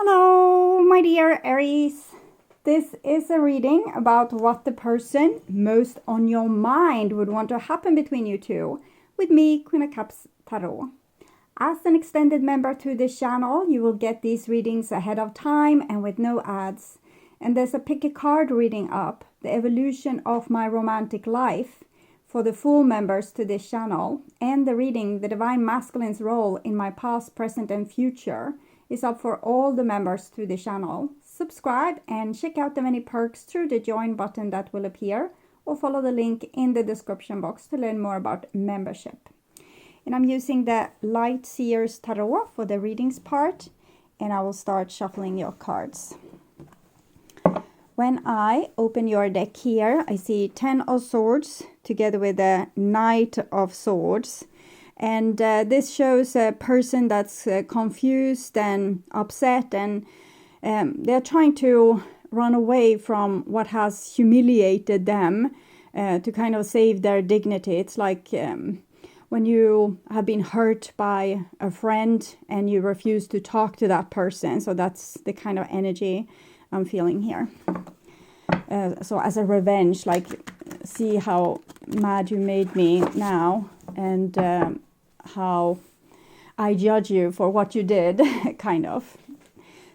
Hello, my dear Aries. This is a reading about what the person most on your mind would want to happen between you two, with me, Queen of Cups Tarot. As an extended member to this channel, you will get these readings ahead of time and with no ads. And there's a pick a card reading up, the evolution of my romantic life, for the full members to this channel, and the reading, the Divine Masculine's role in my past, present and future, is up for all the members to the channel. Subscribe and check out the many perks through the join button that will appear, or follow the link in the description box to learn more about membership. And I'm using the Light SEER'S Tarot for the readings part, and I will start shuffling your cards. When I open your deck here, I see 10 of Swords together with the Knight of Swords. And this shows a person that's confused and upset, and they're trying to run away from what has humiliated them to kind of save their dignity. It's like when you have been hurt by a friend and you refuse to talk to that person. So that's the kind of energy I'm feeling here. So as a revenge, like, see how mad you made me now, and how I judge you for what you did, kind of.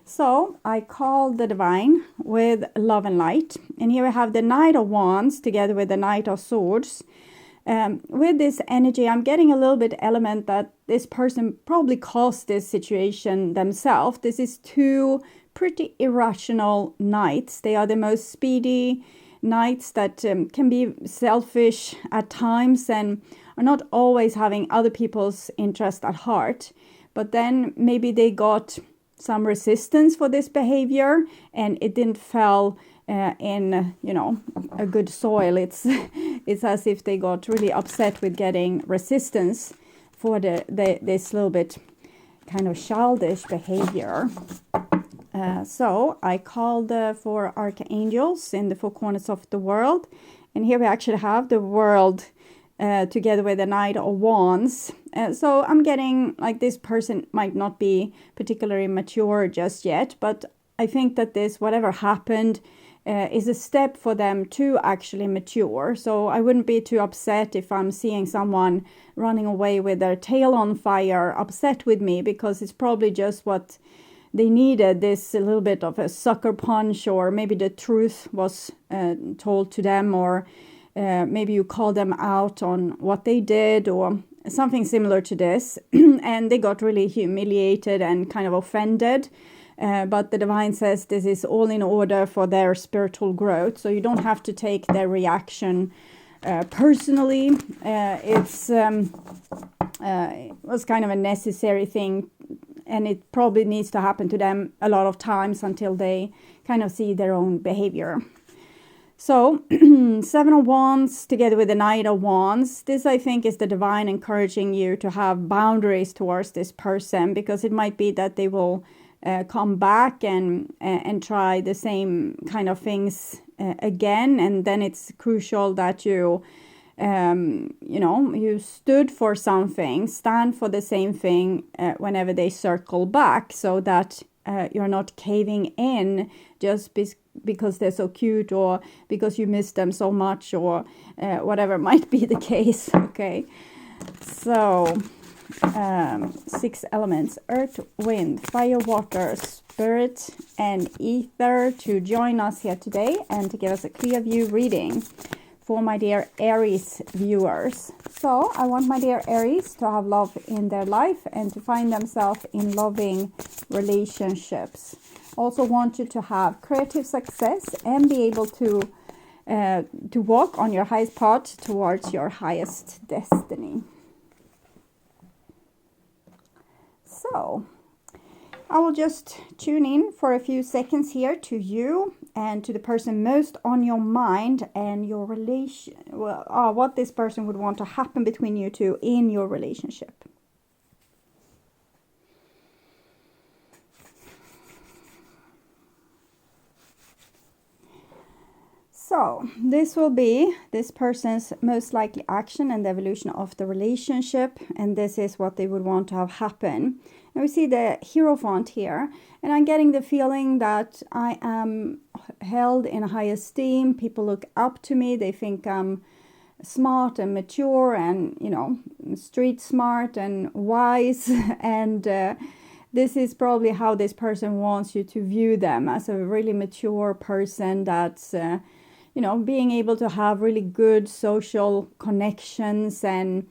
So I call the Divine with Love and Light. And here we have the Knight of Wands together with the Knight of Swords. With this energy, I'm getting a little bit element that this person probably caused this situation themselves. This is two pretty irrational knights. They are the most speedy knights that can be selfish at times and are not always having other people's interest at heart. But then maybe they got some resistance for this behavior, and it didn't fall in, a good soil. It's as if they got really upset with getting resistance for this little bit kind of childish behavior. So I called for archangels in the four corners of the world, and here we actually have the world together with the Knight of Wands. So I'm getting like this person might not be particularly mature just yet, but I think that this, whatever happened, is a step for them to actually mature. So I wouldn't be too upset if I'm seeing someone running away with their tail on fire, upset with me, because it's probably just what they needed, this a little bit of a sucker punch, or maybe the truth was told to them, or maybe you called them out on what they did, or something similar to this. And they got really humiliated and kind of offended. But the Divine says this is all in order for their spiritual growth. So you don't have to take their reaction personally. It was kind of a necessary thing, and it probably needs to happen to them a lot of times until they kind of see their own behavior. So, Seven of Wands together with the Knight of Wands. This, I think, is the Divine encouraging you to have boundaries towards this person, because it might be that they will come back and try the same kind of things again. And then it's crucial that you stood for something, stand for the same thing whenever they circle back, so that you're not caving in just because they're so cute, or because you miss them so much, or whatever might be the case. Okay, so 6 elements: earth, wind, fire, water, spirit and ether, to join us here today and to give us a clear view reading for my dear Aries viewers. So I want my dear Aries to have love in their life and to find themselves in loving relationships. Also want you to have creative success and be able to walk on your highest path towards your highest destiny. So I will just tune in for a few seconds here to you and to the person most on your mind, and your relation, what this person would want to happen between you two in your relationship. So this will be this person's most likely action and the evolution of the relationship, and this is what they would want to have happen. And we see the Hierophant here, and I'm getting the feeling that I am held in high esteem. People look up to me. They think I'm smart and mature and, you know, street smart and wise. And this is probably how this person wants you to view them, as a really mature person that's, you know, being able to have really good social connections and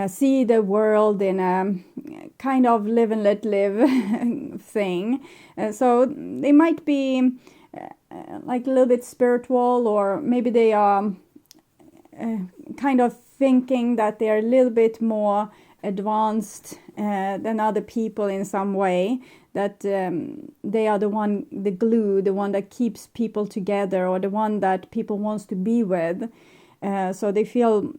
see the world in a kind of live and let live thing. So they might be like a little bit spiritual, or maybe they are kind of thinking that they are a little bit more advanced than other people in some way, that they are the glue, the one that keeps people together, or the one that people wants to be with. So they feel,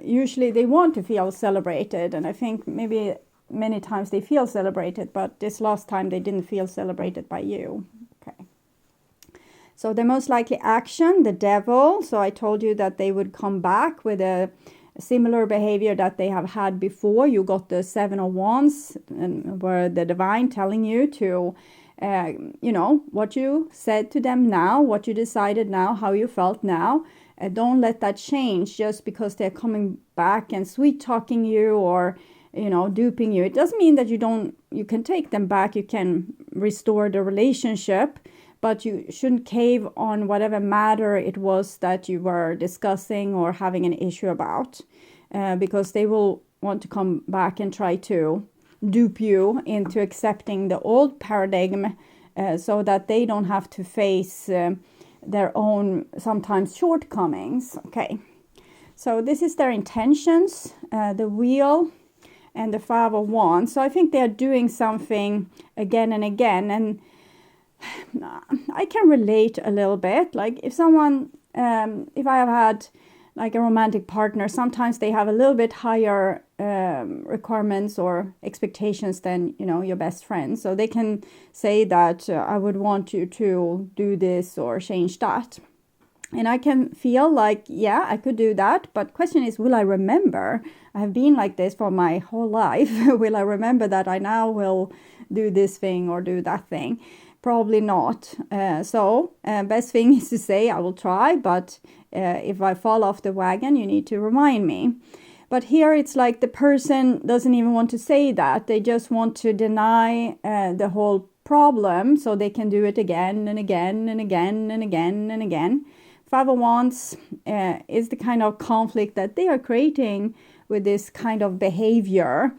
usually they want to feel celebrated, and I think maybe many times they feel celebrated, but this last time they didn't feel celebrated by you. Okay. So the most likely action, the Devil. So I told you that they would come back with a similar behavior that they have had before. You got the Seven of Wands, and where the Divine telling you to, you know, what you said to them now, what you decided now, how you felt now. Don't let that change just because they're coming back and sweet talking you, or, you know, duping you. It doesn't mean that you can take them back, you can restore the relationship, but you shouldn't cave on whatever matter it was that you were discussing or having an issue about, because they will want to come back and try to dupe you into accepting the old paradigm, so that they don't have to face their own sometimes shortcomings. Okay, so this is their intentions, the Wheel and the Five of Wands. So I think they are doing something again and again, and I can relate a little bit. Like if someone, if I have had like a romantic partner, sometimes they have a little bit higher requirements or expectations than, you know, your best friend. So they can say that I would want you to do this or change that. And I can feel like, yeah, I could do that. But question is, will I remember? I have been like this for my whole life. Will I remember that I now will do this thing or do that thing? Probably not. So best thing is to say, I will try, but if I fall off the wagon, you need to remind me. But here it's like the person doesn't even want to say that. They just want to deny the whole problem, so they can do it again and again and again and again and again. Five of Wands is the kind of conflict that they are creating with this kind of behavior.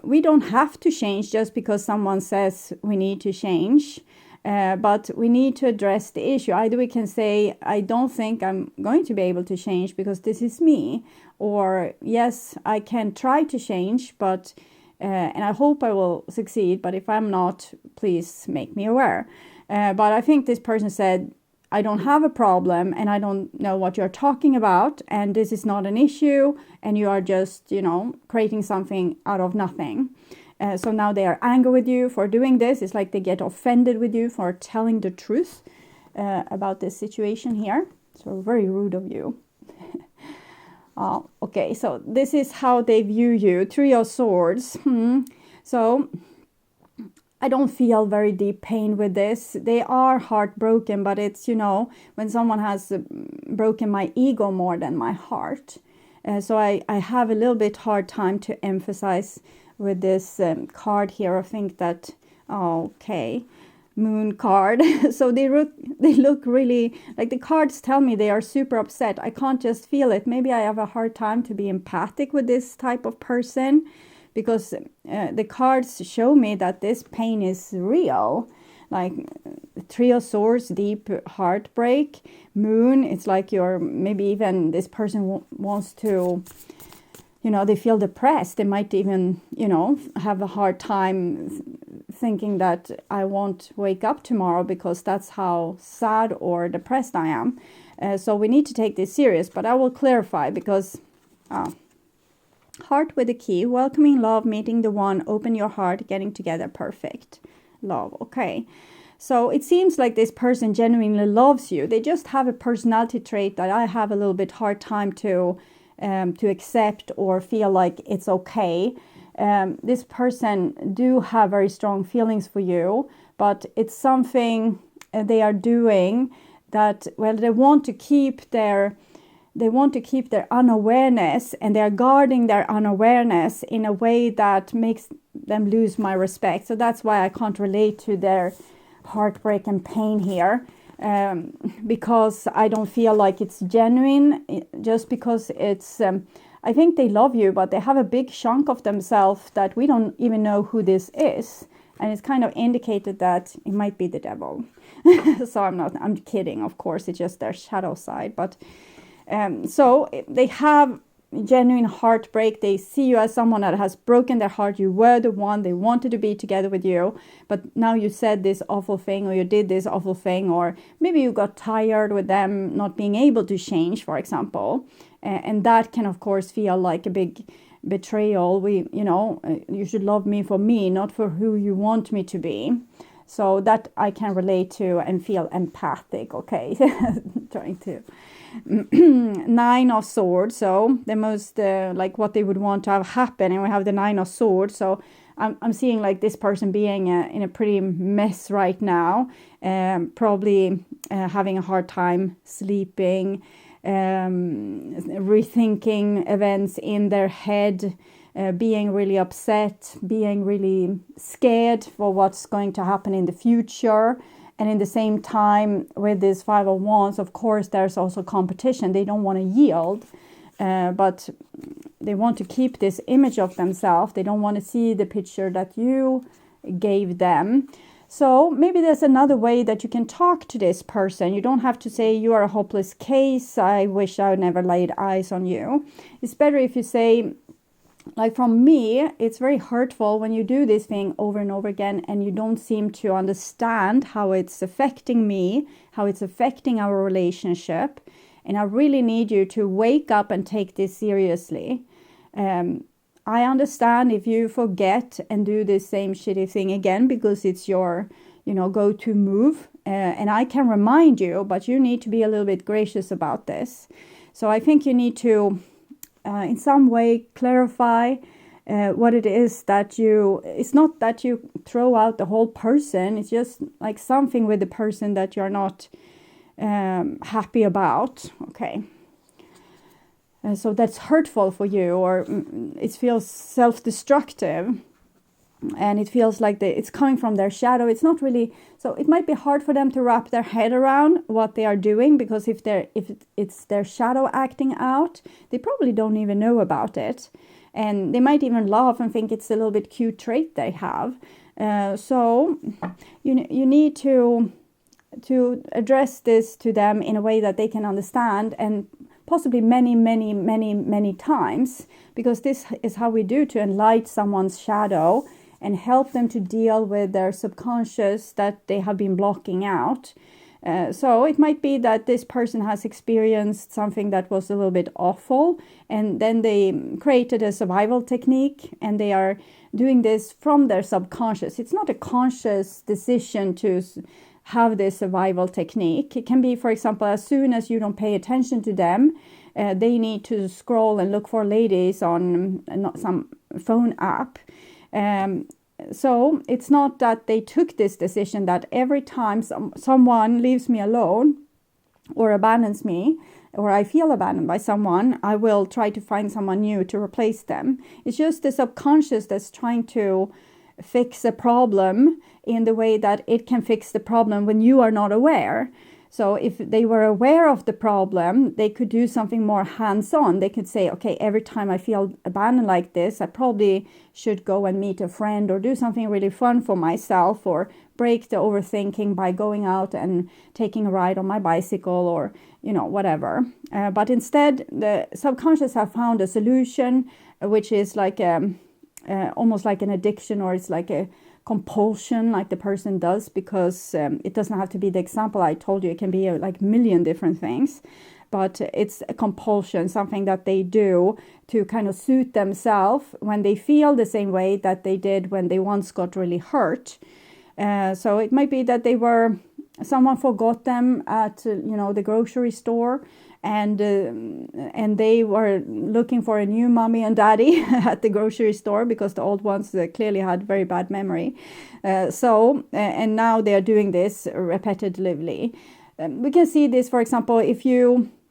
We don't have to change just because someone says we need to change. But we need to address the issue. Either we can say, I don't think I'm going to be able to change because this is me. Or, yes, I can try to change, but and I hope I will succeed. But if I'm not, please make me aware. But I think this person said, I don't have a problem and I don't know what you're talking about. And this is not an issue. And you are just, you know, creating something out of nothing. So now they are angry with you for doing this. It's like they get offended with you for telling the truth about this situation here. So very rude of you. Okay, so this is how they view you. Three of Swords. So I don't feel very deep pain with this. They are heartbroken, but it's, you know, when someone has broken my ego more than my heart. So I have a little bit hard time to emphasize with this card here. I think that, okay, Moon card. So they look really, like the cards tell me they are super upset. I can't just feel it. Maybe I have a hard time to be empathic with this type of person, because the cards show me that this pain is real. Like Three of Swords, deep heartbreak. Moon, it's like you're, maybe even this person wants to, you know, they feel depressed. They might even, you know, have a hard time thinking that I won't wake up tomorrow because that's how sad or depressed I am. So we need to take this serious, but I will clarify because heart with a key, welcoming love, meeting the one, open your heart, getting together, perfect. Love, okay. So it seems like this person genuinely loves you. They just have a personality trait that I have a little bit hard time to accept or feel like it's okay. This person do have very strong feelings for you, but it's something they are doing that, well, they want to keep their unawareness, and they're guarding their unawareness in a way that makes them lose my respect. So that's why I can't relate to their heartbreak and pain here, because I don't feel like it's genuine, just because it's I think they love you, but they have a big chunk of themselves that we don't even know who this is, and it's kind of indicated that it might be the devil. So I'm kidding, of course, it's just their shadow side. But so they have genuine heartbreak. They see you as someone that has broken their heart. You were the one, they wanted to be together with you, but now you said this awful thing, or you did this awful thing, or maybe you got tired with them not being able to change, for example. And that can, of course, feel like a big betrayal. You should love me for me, not for who you want me to be. So that I can relate to and feel empathic, okay? Trying to. 9 of Swords, so the most like what they would want to have happen, and we have the 9 of Swords. So I'm seeing like this person being in a pretty mess right now, probably having a hard time sleeping, rethinking events in their head, being really upset, being really scared for what's going to happen in the future. And in the same time, with this 5 of Wands, of course, there's also competition. They don't want to yield, but they want to keep this image of themselves. They don't want to see the picture that you gave them. So maybe there's another way that you can talk to this person. You don't have to say, you are a hopeless case, I wish I would never laid eyes on you. It's better if you say, like, from me, it's very hurtful when you do this thing over and over again and you don't seem to understand how it's affecting me, how it's affecting our relationship. And I really need you to wake up and take this seriously. I understand if you forget and do this same shitty thing again because it's your, go-to move. And I can remind you, but you need to be a little bit gracious about this. So I think you need to in some way clarify what it is that it's not that you throw out the whole person, it's just like something with the person that you're not happy about, okay? So that's hurtful for you, or it feels self-destructive, and it feels like it's coming from their shadow. It's not really, so it might be hard for them to wrap their head around what they are doing, because if it's their shadow acting out, they probably don't even know about it, and they might even laugh and think it's a little bit cute trait they have. So you need to address this to them in a way that they can understand, and possibly many times, because this is how we do to enlighten someone's shadow and help them to deal with their subconscious that they have been blocking out. So it might be that this person has experienced something that was a little bit awful, and then they created a survival technique, and they are doing this from their subconscious. It's not a conscious decision to have this survival technique. It can be, for example, as soon as you don't pay attention to them, they need to scroll and look for ladies on some phone app. So it's not that they took this decision that every time someone leaves me alone or abandons me, or I feel abandoned by someone, I will try to find someone new to replace them. It's just the subconscious that's trying to fix a problem in the way that it can fix the problem when you are not aware. So if they were aware of the problem, they could do something more hands-on. They could say, okay, every time I feel abandoned like this, I probably should go and meet a friend or do something really fun for myself, or break the overthinking by going out and taking a ride on my bicycle, or, whatever. But instead, the subconscious have found a solution, which is like almost like an addiction, or it's like a compulsion, like the person does, because it doesn't have to be the example I told you. It can be like a million different things, but it's a compulsion, something that they do to kind of suit themselves when they feel the same way that they did when they once got really hurt. So it might be that someone forgot them at the grocery store, and they were looking for a new mommy and daddy at the grocery store because the old ones clearly had very bad memory. And now they are doing this repetitively. We can see this, for example, if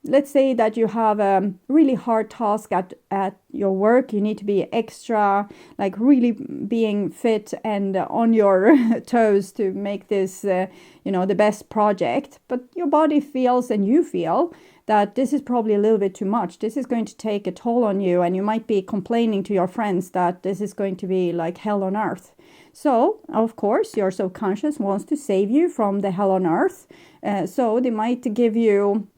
let's say that you have a really hard task at your work. You need to be extra, like really being fit and on your toes to make this, the best project. But your body feels and you feel that this is probably a little bit too much. This is going to take a toll on you, and you might be complaining to your friends that this is going to be like hell on earth. So, of course, your subconscious wants to save you from the hell on earth. So they might give you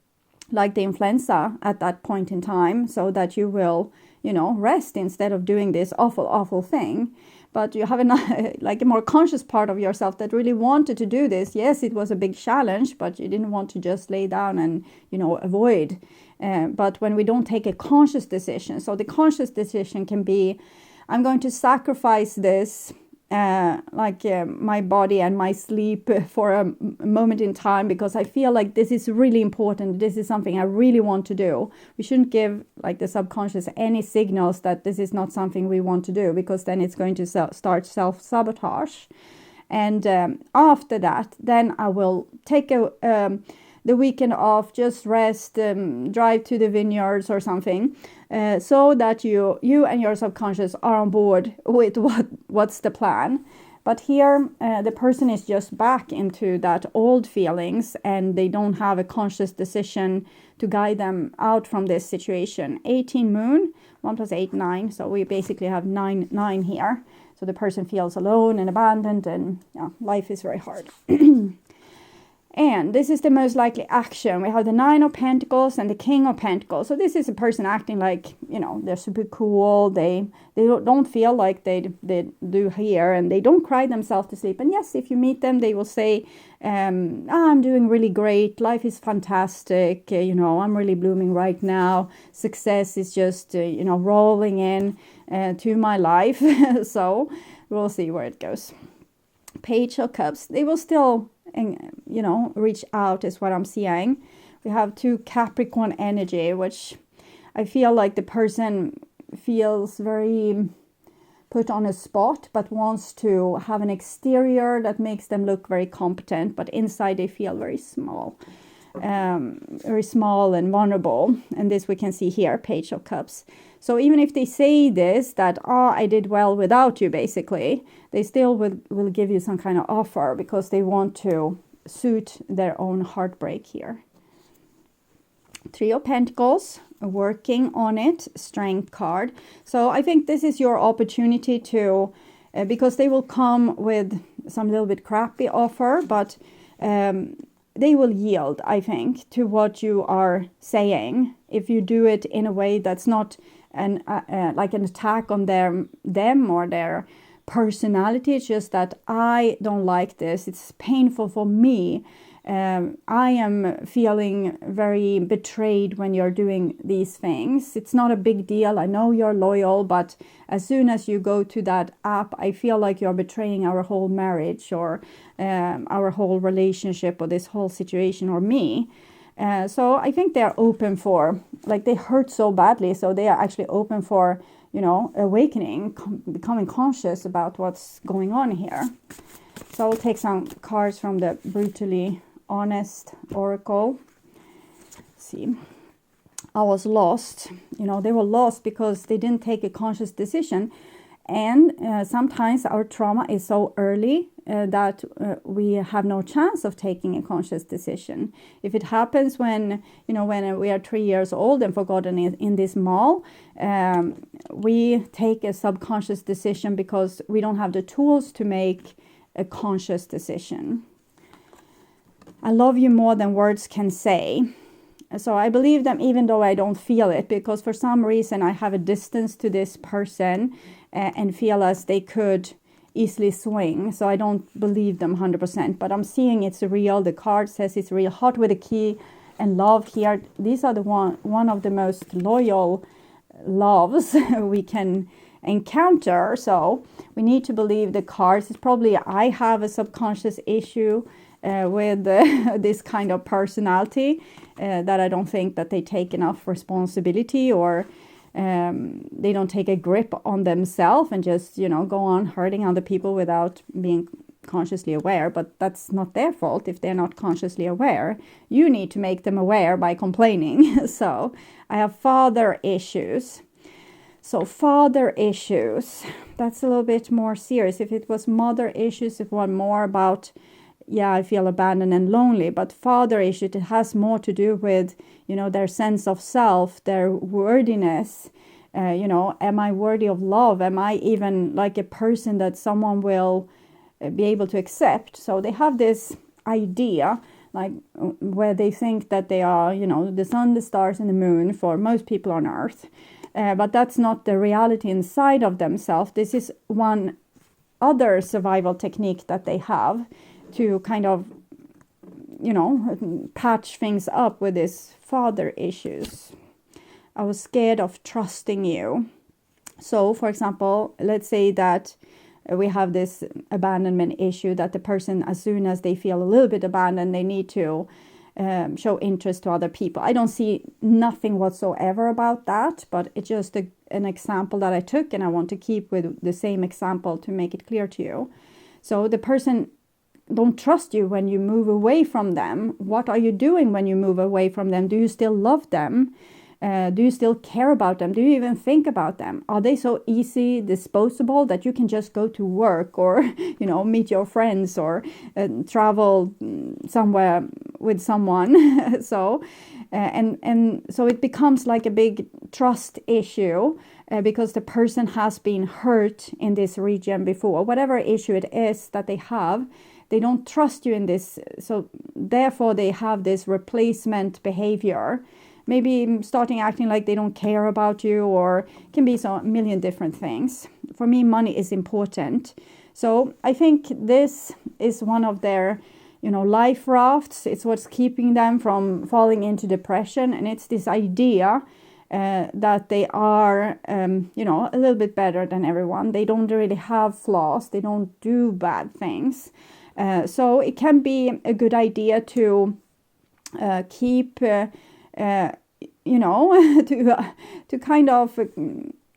like the influenza at that point in time, so that you will, rest instead of doing this awful thing. But you have a more conscious part of yourself that really wanted to do this. Yes, it was a big challenge, but you didn't want to just lay down and, avoid. But when we don't take a conscious decision, so the conscious decision can be, I'm going to sacrifice this, my body and my sleep for a moment in time, because I feel like this is really important. This is something I really want to do. We shouldn't give the subconscious any signals that this is not something we want to do, because then it's going to start self-sabotage. And after that, then I will take the weekend off, just rest, drive to the vineyards or something, so that you and your subconscious are on board with what's the plan. But here the person is just back into that old feelings, and they don't have a conscious decision to guide them out from this situation. 18 moon, 1 + 8, 9. So we basically have 9 here. So the person feels alone and abandoned, and life is very hard. And this is the most likely action. We have the 9 of Pentacles and the King of Pentacles. So this is a person acting like, they're super cool. They don't feel like they do here, and they don't cry themselves to sleep. And yes, if you meet them, they will say, I'm doing really great. Life is fantastic. I'm really blooming right now. Success is just, rolling in to my life. So we'll see where it goes. Page of Cups. They will still reach out is what I'm seeing. We have 2 Capricorn energy, which I feel like the person feels very put on a spot, but wants to have an exterior that makes them look very competent, but inside they feel very small and vulnerable. And this we can see here, Page of Cups. So even if they say this, that, I did well without you, basically, they still will give you some kind of offer, because they want to suit their own heartbreak here. 3 of Pentacles, working on it, Strength card. So I think this is your opportunity to, because they will come with some little bit crappy offer, but they will yield, I think, to what you are saying, if you do it in a way that's not an attack on them or their personality. It's just that I don't like this. It's painful for me. I am feeling very betrayed when you're doing these things. It's not a big deal. I know you're loyal, but as soon as you go to that app, I feel like you're betraying our whole marriage, or our whole relationship, or this whole situation, or me. So I think they're open for, they hurt so badly, so they are actually open for, awakening, becoming conscious about what's going on here. So I'll take some cards from the Brutally Honest Oracle. Let's see. I was lost. They were lost because they didn't take a conscious decision. And sometimes our trauma is so early that we have no chance of taking a conscious decision. If it happens when we are 3 years old and forgotten in this mall, we take a subconscious decision because we don't have the tools to make a conscious decision. I love you more than words can say. So I believe them even though I don't feel it, because for some reason I have a distance to this person and feel as they could easily swing. So I don't believe them 100%, but I'm seeing it's real. The card says it's real. Heart with a key and love here. These are one of the most loyal loves we can encounter. So we need to believe the cards. It's probably I have a subconscious issue with this kind of personality, that I don't think that they take enough responsibility, or they don't take a grip on themselves and just, go on hurting other people without being consciously aware. But that's not their fault if they're not consciously aware. You need to make them aware by complaining. So I have father issues. So father issues, that's a little bit more serious. If it was mother issues, it was more about, I feel abandoned and lonely. But father issues, it has more to do with, their sense of self, their worthiness. Am I worthy of love? Am I even like a person that someone will be able to accept? So they have this idea, like where they think that they are, the sun, the stars, and the moon for most people on earth. But that's not the reality inside of themselves. This is one other survival technique that they have to kind of, patch things up with this father issues. I was scared of trusting you. So, for example, let's say that we have this abandonment issue, that the person, as soon as they feel a little bit abandoned, they need to show interest to other people. I don't see nothing whatsoever about that, but it's just an example that I took, and I want to keep with the same example to make it clear to you. So the person don't trust you when you move away from them. What are you doing when you move away from them? Do you still love them? Do you still care about them? Do you even think about them? Are they so easy disposable that you can just go to work, or meet your friends, or travel somewhere with someone? So and so it becomes like a big trust issue, because the person has been hurt in this region before. Whatever issue it is that they have, they don't trust you in this. So therefore they have this replacement behavior. Maybe starting acting like they don't care about you, or can be a million different things. For me, money is important. So I think this is one of their, life rafts. It's what's keeping them from falling into depression. And it's this idea that they are, a little bit better than everyone. They don't really have flaws. They don't do bad things. So it can be a good idea to keep... to kind of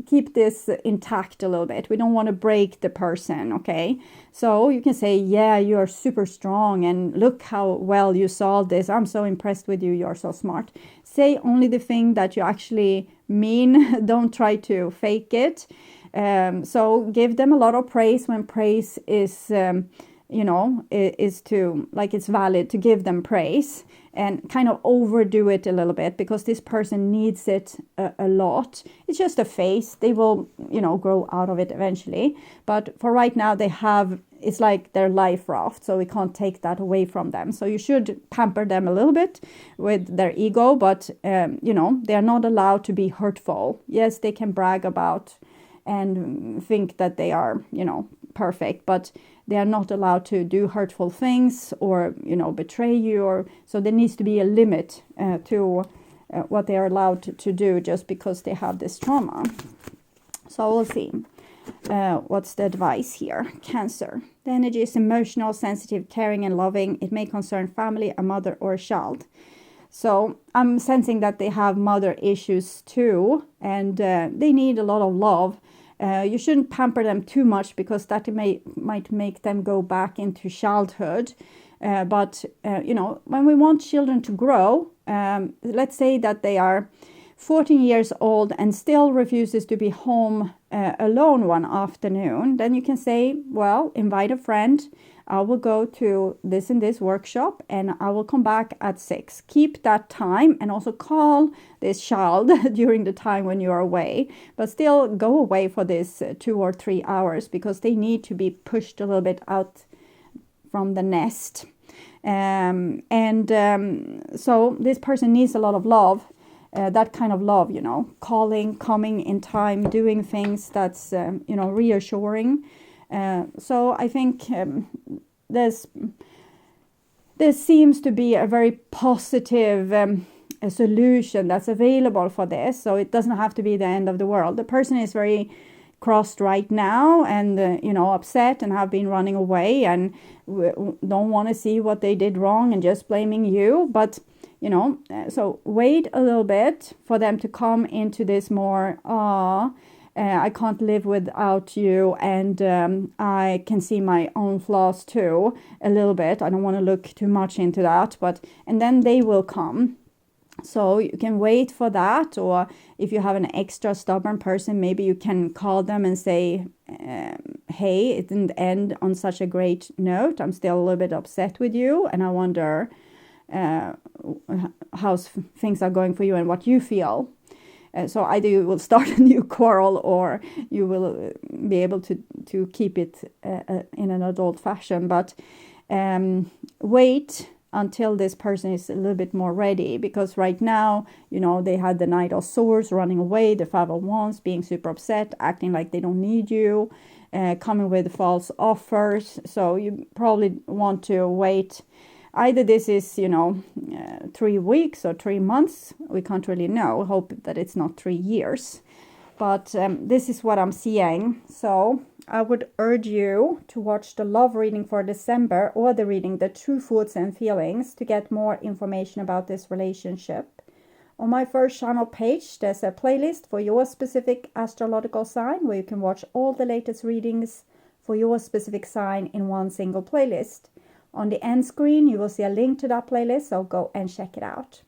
keep this intact a little bit. We don't want to break the person, okay? So you can say, you are super strong, and look how well you solved this. I'm so impressed with you. You're so smart. Say only the thing that you actually mean. Don't try to fake it. So give them a lot of praise when praise is... is to, like, it's valid to give them praise, and kind of overdo it a little bit, because this person needs it a lot. It's just a phase. They will, grow out of it eventually. But for right now, it's like their life raft. So we can't take that away from them. So you should pamper them a little bit with their ego, but, they are not allowed to be hurtful. Yes, they can brag about and think that they are, perfect, but they are not allowed to do hurtful things, or betray you, or so there needs to be a limit to what they are allowed to do, just because they have this trauma. So we'll see what's the advice here. Cancer, the energy is emotional, sensitive, caring, and loving. It may concern family, a mother, or a child. So I'm sensing that they have mother issues too, and they need a lot of love. You shouldn't pamper them too much, because that might make them go back into childhood. But when we want children to grow, let's say that they are 14 years old and still refuses to be home alone one afternoon, then you can say, well, invite a friend. I will go to this and this workshop, and I will come back at 6. Keep that time, and also call this child during the time when you are away. But still go away for this 2 or 3 hours, because they need to be pushed a little bit out from the nest. So this person needs a lot of love. That kind of love, calling, coming in time, doing things that's, reassuring. So I think there seems to be a very positive a solution that's available for this. So it doesn't have to be the end of the world. The person is very crossed right now and, upset and have been running away and don't want to see what they did wrong and just blaming you. But, so wait a little bit for them to come into this more, I can't live without you, and I can see my own flaws too, a little bit. I don't want to look too much into that, and then they will come. So you can wait for that, or if you have an extra stubborn person, maybe you can call them and say, hey, it didn't end on such a great note. I'm still a little bit upset with you, and I wonder how things are going for you and what you feel. So either you will start a new quarrel, or you will be able to keep it in an adult fashion. But wait until this person is a little bit more ready, because right now, they had the Knight of Swords running away, the Five of Wands being super upset, acting like they don't need you, coming with false offers. So you probably want to wait. Either this is, 3 weeks or 3 months. We can't really know. Hope that it's not 3 years. But this is what I'm seeing. So I would urge you to watch the love reading for December, or the reading The True Thoughts and Feelings, to get more information about this relationship. On my first channel page, there's a playlist for your specific astrological sign, where you can watch all the latest readings for your specific sign in one single playlist. On the end screen, you will see a link to that playlist, so go and check it out.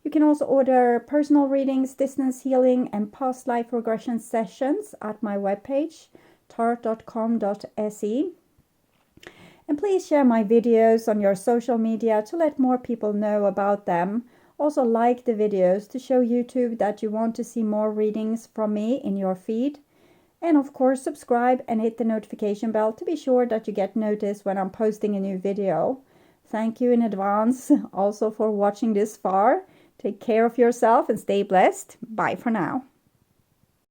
You can also order personal readings, distance healing, and past life regression sessions at my webpage, tarot.com.se. And please share my videos on your social media to let more people know about them. Also like the videos to show YouTube that you want to see more readings from me in your feed. And of course, subscribe and hit the notification bell to be sure that you get notice when I'm posting a new video. Thank you in advance also for watching this far. Take care of yourself and stay blessed. Bye for now.